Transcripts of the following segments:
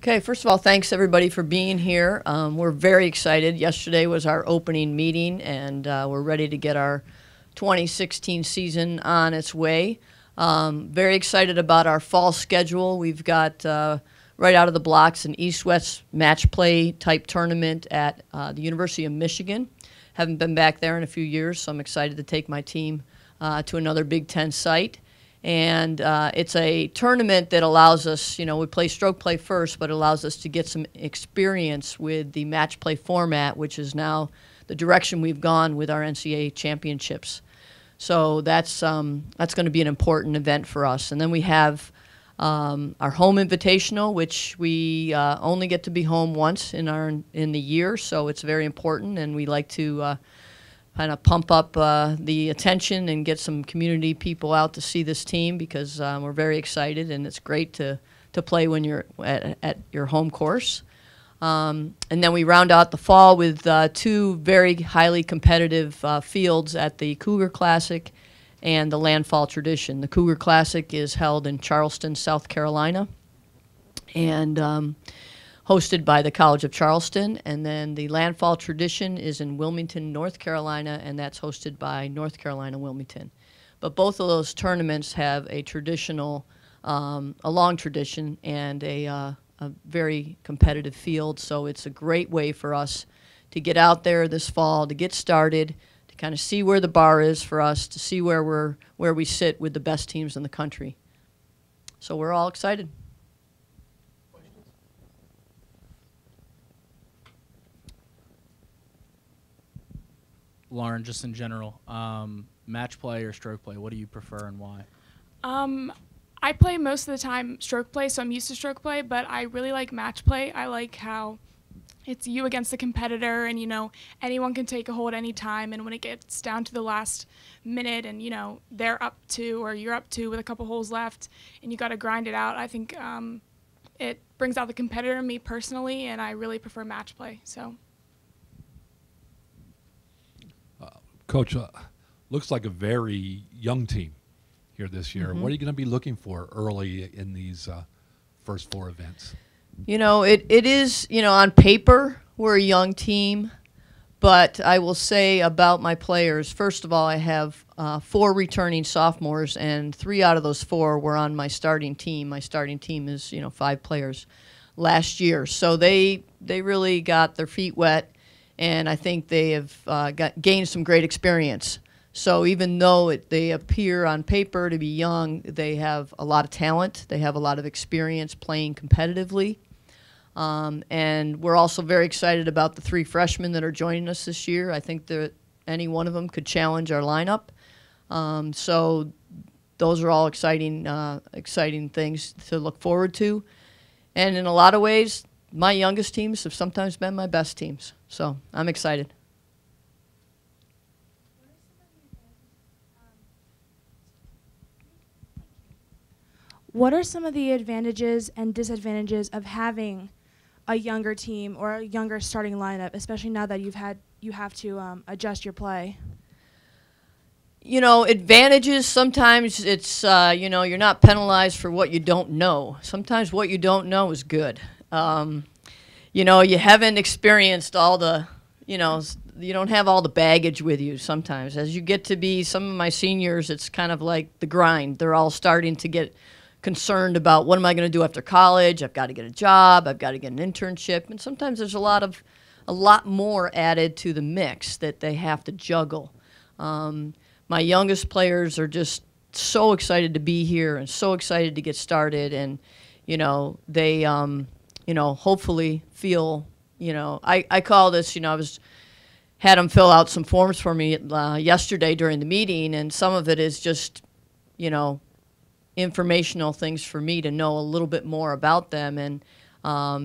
Okay, first of all, thanks everybody for being here. We're very excited. Yesterday was our opening meeting, and we're ready to get our 2016 season on its way. Very excited about our fall schedule. We've got right out of the blocks an East-West match play type tournament at the University of Michigan. Haven't been back there in a few years, so I'm excited to take my team to another Big Ten site. And it's a tournament that allows us, we play stroke play first, but it allows us to get some experience with the match play format, which is now the direction we've gone with our NCAA championships. So that's going to be an important event for us. And then we have our home invitational, which we only get to be home once in the year, so it's very important, and we like to kind of pump up the attention and get some community people out to see this team because we're very excited, and it's great to play when you're at your home course. And then we round out the fall with two very highly competitive fields at the Cougar Classic and the Landfall Tradition. The Cougar Classic is held in Charleston, South Carolina, and hosted by the College of Charleston, and then the Landfall Tradition is in Wilmington, North Carolina, and that's hosted by North Carolina Wilmington. But both of those tournaments have a traditional, a long tradition, and a very competitive field, so it's a great way for us to get out there this fall, to get started, to kind of see where the bar is for us, to see where we sit with the best teams in the country. So we're all excited. Lauren, just in general, match play or stroke play, what do you prefer and why? I play most of the time stroke play, so I'm used to stroke play, but I really like match play. I like how it's you against the competitor, and, anyone can take a hole at any time, and when it gets down to the last minute and, they're up two or you're up two with a couple holes left and you got to grind it out, I think it brings out the competitor in me personally, and I really prefer match play, so. Coach, looks like a very young team here this year. What are you going to be looking for early in these first four events? It is, on paper, we're a young team, but I will say about my players, first of all, I have 4 returning sophomores, and 3 out of those 4 were on my starting team. My starting team is, 5 players last year. So they really got their feet wet, and I think they have gained some great experience. So even though they appear on paper to be young, they have a lot of talent. They have a lot of experience playing competitively. And we're also very excited about the 3 freshmen that are joining us this year. I think that any one of them could challenge our lineup. So those are all exciting things to look forward to. And in a lot of ways, my youngest teams have sometimes been my best teams. So I'm excited. What are some of the advantages and disadvantages of having a younger team or a younger starting lineup, especially now that you have to adjust your play? Advantages, sometimes it's, you're not penalized for what you don't know. Sometimes what you don't know is good. You haven't experienced all the, you don't have all the baggage with you sometimes. As you get to be some of my seniors, it's kind of like the grind. They're all starting to get concerned about what am I going to do after college. I've got to get a job. I've got to get an internship. And sometimes there's a lot more added to the mix that they have to juggle. My youngest players are just so excited to be here and so excited to get started. And, they, hopefully feel, I call this, had them fill out some forms for me yesterday during the meeting, and some of it is just, informational things for me to know a little bit more about them, and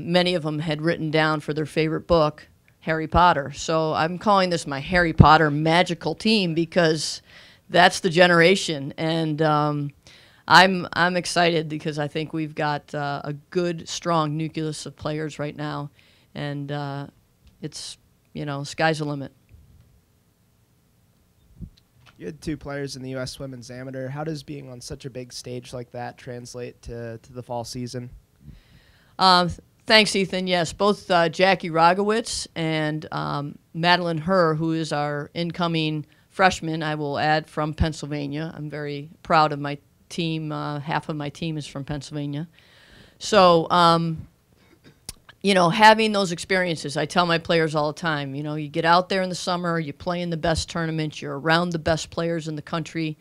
many of them had written down for their favorite book, Harry Potter. So I'm calling this my Harry Potter magical team because that's the generation, and I'm excited because I think we've got a good, strong nucleus of players right now, and it's, sky's the limit. You had 2 players in the U.S. Women's Amateur. How does being on such a big stage like that translate to the fall season? Thanks, Ethan. Yes, both Jackie Rogowitz and Madeline Herr, who is our incoming freshman, I will add, from Pennsylvania. I'm very proud of my team. Half of my team is from Pennsylvania. So, having those experiences, I tell my players all the time, you get out there in the summer, you play in the best tournaments, you're around the best players in the country.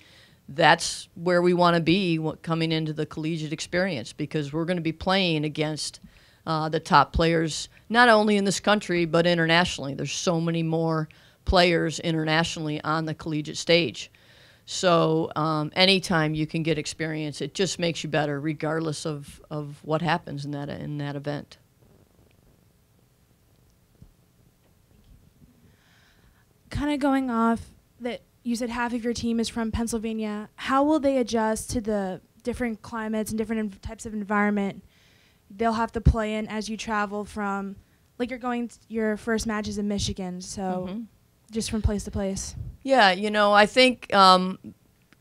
That's where we want to be coming into the collegiate experience, because we're going to be playing against the top players, not only in this country, but internationally. There's so many more players internationally on the collegiate stage. So anytime you can get experience, it just makes you better, regardless of what happens in that event. Kind of going off that you said half of your team is from Pennsylvania. How will they adjust to the different climates and different types of environment they'll have to play in as you travel from, like you're going, your first match is in Michigan, so just from place to place? Yeah, I think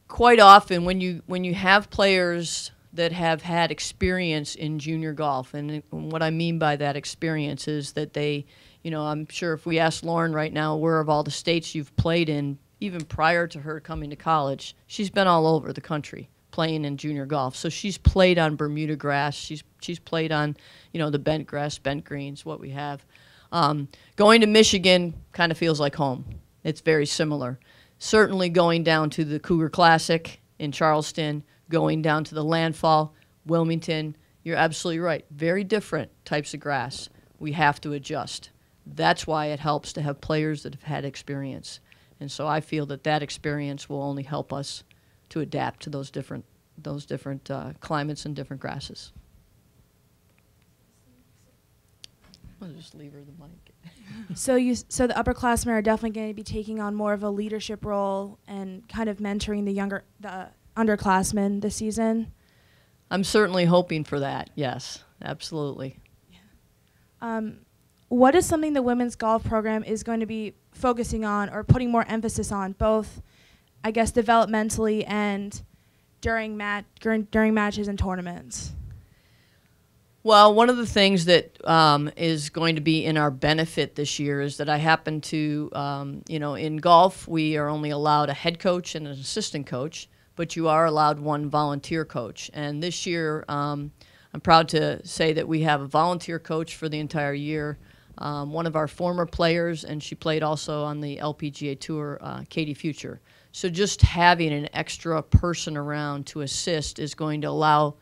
quite often when you have players that have had experience in junior golf, and what I mean by that experience is that they, I'm sure if we ask Lauren right now, where of all the states you've played in, even prior to her coming to college, she's been all over the country playing in junior golf. So she's played on Bermuda grass. She's played on, the bent grass, bent greens, what we have. Going to Michigan kind of feels like home. It's very similar. Certainly going down to the Cougar Classic in Charleston, going down to the Landfall, Wilmington, you're absolutely right. Very different types of grass. We have to adjust. That's why it helps to have players that have had experience. And so I feel that experience will only help us to adapt to those different climates and different grasses. I'll just leave her the mic. So the upperclassmen are definitely going to be taking on more of a leadership role and kind of mentoring the underclassmen this season. I'm certainly hoping for that. Yes, absolutely. What is something the women's golf program is going to be focusing on or putting more emphasis on, both, I guess, developmentally and during matches and tournaments? Well, one of the things that is going to be in our benefit this year is that I happen to, in golf, we are only allowed a head coach and an assistant coach, but you are allowed one volunteer coach. And this year, I'm proud to say that we have a volunteer coach for the entire year. One of our former players, and she played also on the LPGA Tour, Katie Future. So just having an extra person around to assist is going to allow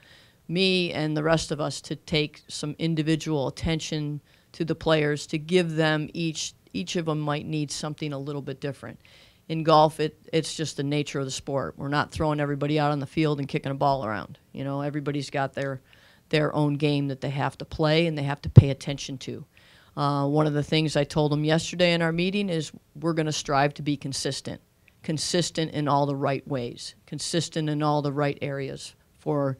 me and the rest of us to take some individual attention to the players, to give them each of them might need something a little bit different. In golf, it's just the nature of the sport. We're not throwing everybody out on the field and kicking a ball around. Everybody's got their own game that they have to play and they have to pay attention to. One of the things I told them yesterday in our meeting is we're going to strive to be consistent in all the right ways, consistent in all the right areas. For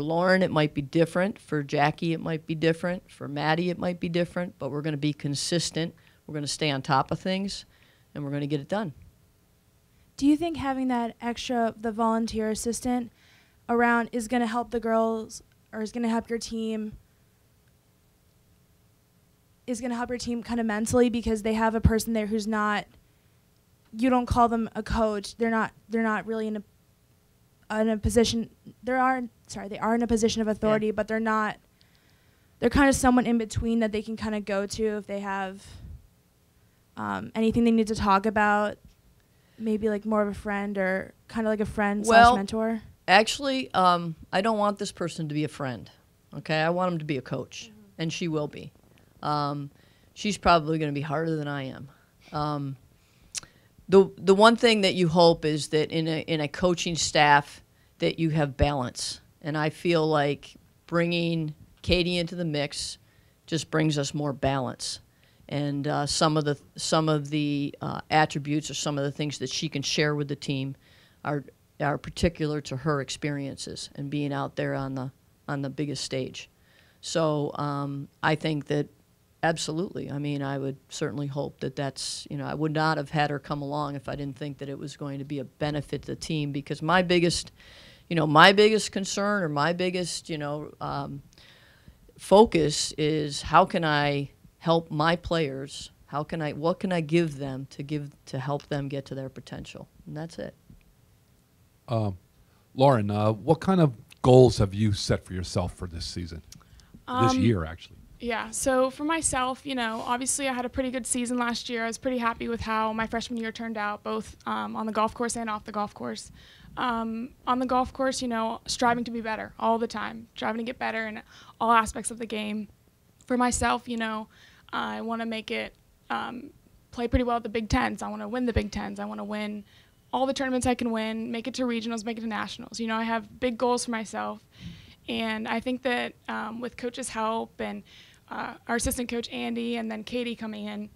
Lauren, it might be different. For Jackie, it might be different. For Maddie, it might be different. But we're going to be consistent. We're going to stay on top of things, and we're going to get it done. Do you think having that the volunteer assistant around is going to help the girls, or is going to help your team? Is going to help your team kind of mentally, because they have a person there who's not, you don't call them a coach. They're not really in a position. They are in a position of authority, but they're not. They're kind of someone in between that they can kind of go to if they have anything they need to talk about. Maybe like more of a friend, or kind of like a friend slash mentor. Actually, I don't want this person to be a friend. Okay, I want him to be a coach, and she will be. She's probably going to be harder than I am. The one thing that you hope is that in a coaching staff that you have balance, and I feel like bringing Katie into the mix just brings us more balance, and some of the attributes or some of the things that she can share with the team are particular to her experiences and being out there on the biggest stage. So I think that. Absolutely. I mean, I would certainly hope that I would not have had her come along if I didn't think that it was going to be a benefit to the team, because my biggest concern, or my biggest, focus is how can I help my players? What can I give them to help them get to their potential? And that's it. Lauren, what kind of goals have you set for yourself for this season? This year, actually. Yeah, so for myself, obviously I had a pretty good season last year. I was pretty happy with how my freshman year turned out, both on the golf course and off the golf course. On the golf course, striving to be better all the time, striving to get better in all aspects of the game. For myself, I want to make it play pretty well at the Big Tens. I want to win the Big Tens. I want to win all the tournaments I can win, make it to regionals, make it to nationals. I have big goals for myself. And I think that with Coach's help and our assistant coach, Andy, and then Katie coming in,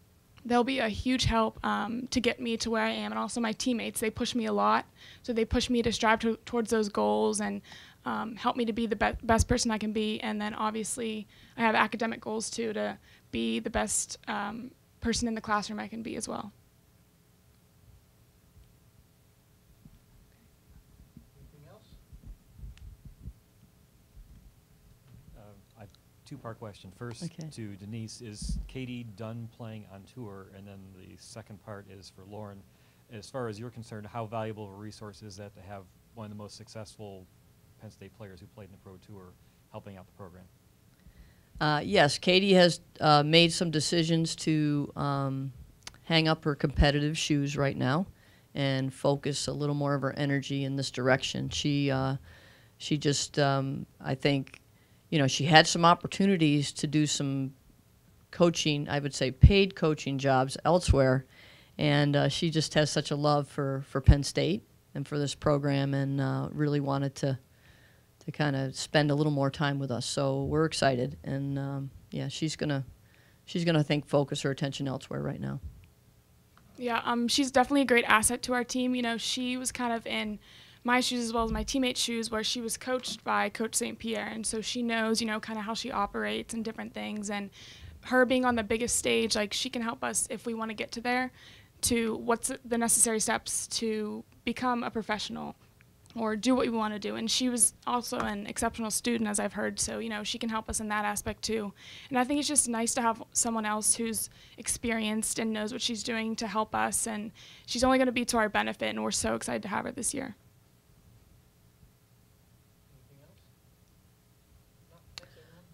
they'll be a huge help to get me to where I am. And also my teammates, they push me a lot. So they push me to strive towards those goals and help me to be the best person I can be. And then obviously I have academic goals too, to be the best person in the classroom I can be as well. Two-part question. First, Okay. to Denise, is Katie done playing on tour? And then the second part is for Lauren. As far as you're concerned, how valuable of a resource is that to have one of the most successful Penn State players who played in the Pro Tour helping out the program? Yes, Katie has made some decisions to hang up her competitive shoes right now and focus a little more of her energy in this direction. She just, I think, she had some opportunities to do some coaching, I would say paid coaching jobs elsewhere, and she just has such a love for Penn State and for this program, and really wanted to kind of spend a little more time with us. So we're excited, and yeah, she's gonna I think focus her attention elsewhere right now. Yeah, she's definitely a great asset to our team. She was kind of in my shoes as well as my teammates' shoes, where she was coached by Coach St. Pierre, and so she knows, kind of how she operates and different things. And her being on the biggest stage, like, she can help us if we want to get to there, to what's the necessary steps to become a professional or do what we want to do. And she was also an exceptional student, as I've heard, so she can help us in that aspect too. And I think it's just nice to have someone else who's experienced and knows what she's doing to help us, and she's only going to be to our benefit, and we're so excited to have her this year.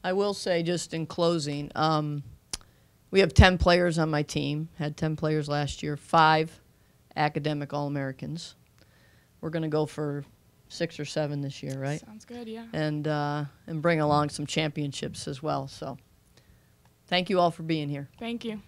I will say, just in closing, we have 10 players on my team, had 10 players last year, 5 academic All-Americans. We're going to go for 6 or 7 this year, right? Sounds good, yeah. And bring along some championships as well. So thank you all for being here. Thank you.